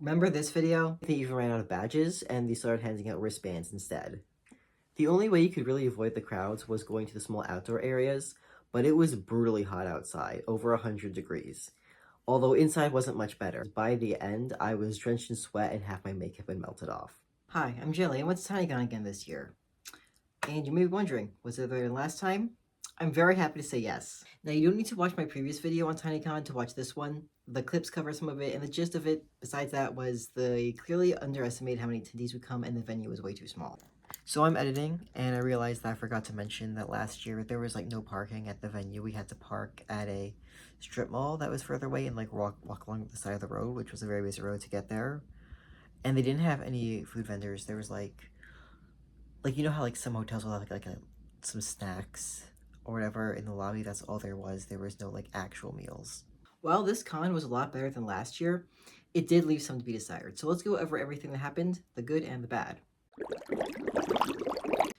Remember this video? They even ran out of badges and they started handing out wristbands instead. The only way you could really avoid the crowds was going to the small outdoor areas, but it was brutally hot outside, over 100 degrees. Although inside wasn't much better. By the end, I was drenched in sweat and half my makeup had melted off. Hi, I'm Jelly, and what's Tineecon again this year? And you may be wondering, was it better than last time? I'm very happy to say yes. Now, you don't need to watch my previous video on Tineecon to watch this one. The clips cover some of it, and the gist of it, besides that, was they clearly underestimated how many attendees would come and the venue was way too small. So I'm editing, and I realized that I forgot to mention that last year there was like no parking at the venue. We had to park at a strip mall that was further away and like walk along the side of the road, which was a very busy road to get there. And they didn't have any food vendors. There was like you know how like some hotels will have some snacks or whatever in the lobby. That's all there was. There was no like actual meals. While this con was a lot better than last year, it did leave some to be desired. So let's go over everything that happened, the good and the bad.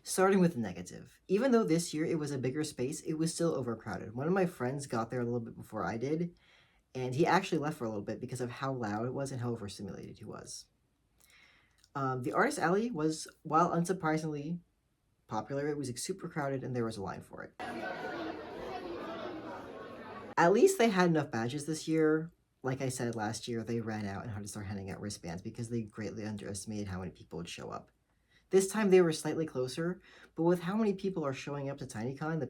Starting with the negative. Even though this year it was a bigger space, it was still overcrowded. One of my friends got there a little bit before I did, and he actually left for a little bit because of how loud it was and how overstimulated he was. The Artist Alley was, while unsurprisingly popular, it was super crowded and there was a line for it. At least they had enough badges this year. Like I said, last year they ran out and had to start handing out wristbands because they greatly underestimated how many people would show up. This time they were slightly closer, but with how many people are showing up to Tineecon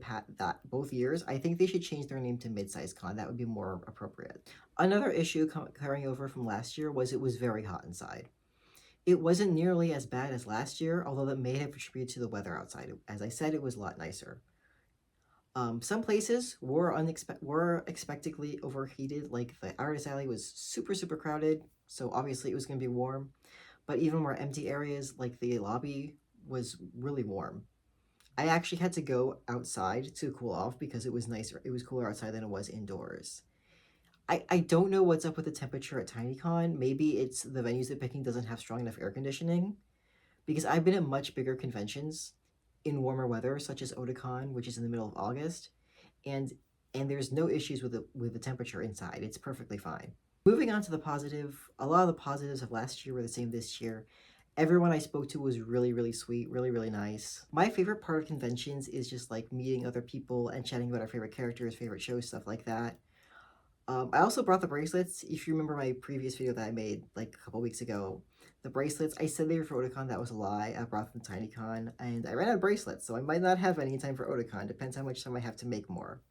both years, I think they should change their name to Midsize Con. That would be more appropriate. Another issue carrying over from last year was it was very hot inside. It wasn't nearly as bad as last year, although that may have contributed to the weather outside. As I said, it was a lot nicer. Some places were unexpectedly overheated, like the Artist Alley was super crowded, so obviously it was going to be warm. But even more empty areas, like the lobby, was really warm. I actually had to go outside to cool off because it was nicer. It was cooler outside than it was indoors. I don't know what's up with the temperature at Tineecon. Maybe it's the venues they're picking doesn't have strong enough air conditioning. Because I've been at much bigger conventions in warmer weather, such as Otakon, which is in the middle of August, and there's no issues with the temperature inside. It's perfectly fine. Moving on to the positive, a lot of the positives of last year were the same this year. Everyone I spoke to was really sweet, really nice. My favorite part of conventions is just like meeting other people and chatting about our favorite characters, favorite shows, stuff like that. I also brought the bracelets. If you remember my previous video that I made like a couple weeks ago, the bracelets, I said they were for Otakon. That was a lie. I brought them to Tineecon, and I ran out of bracelets, so I might not have any time for Otakon. Depends how much time I have to make more.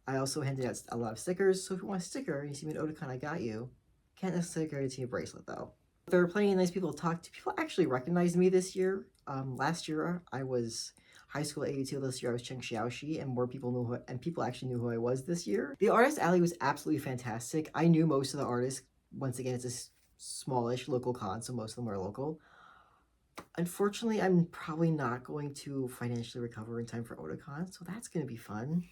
I also handed out a lot of stickers, so if you want a sticker and you see me at Otakon, I got you. Can't necessarily guarantee a bracelet, though. There were plenty of nice people to talk to. People actually recognized me this year. Last year, I was High School 82. This year I was Cheng Xiaoxi, and more people knew people actually knew who I was this year. The Artist Alley was absolutely fantastic. I knew most of the artists. Once again, it's a smallish local con, so most of them are local. Unfortunately, I'm probably not going to financially recover in time for Otakon, so that's going to be fun.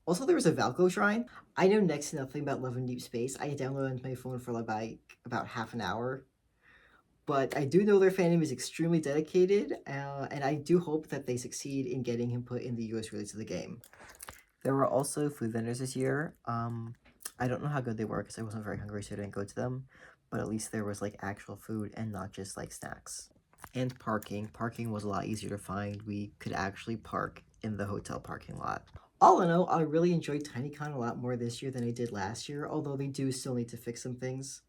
Also, there was a Valko shrine. I know next to nothing about Love in Deep Space. I downloaded it onto my phone for like about half an hour. But I do know their fandom is extremely dedicated, and I do hope that they succeed in getting him put in the US release of the game. There were also food vendors this year. I don't know how good they were because I wasn't very hungry, so I didn't go to them. But at least there was like actual food and not just like snacks. And parking. Parking was a lot easier to find. We could actually park in the hotel parking lot. All in all, I really enjoyed Tineecon a lot more this year than I did last year, although they do still need to fix some things,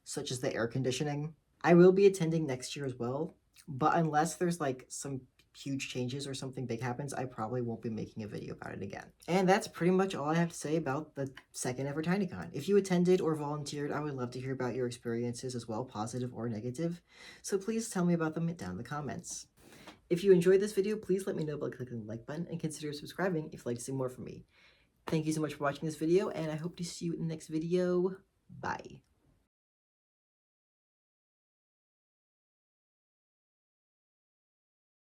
such as the air conditioning. I will be attending next year as well, but unless there's like some huge changes or something big happens, I probably won't be making a video about it again. And that's pretty much all I have to say about the second ever Tineecon. If you attended or volunteered, I would love to hear about your experiences as well, positive or negative. So please tell me about them down in the comments. If you enjoyed this video, please let me know by clicking the like button and consider subscribing if you'd like to see more from me. Thank you so much for watching this video, and I hope to see you in the next video. Bye.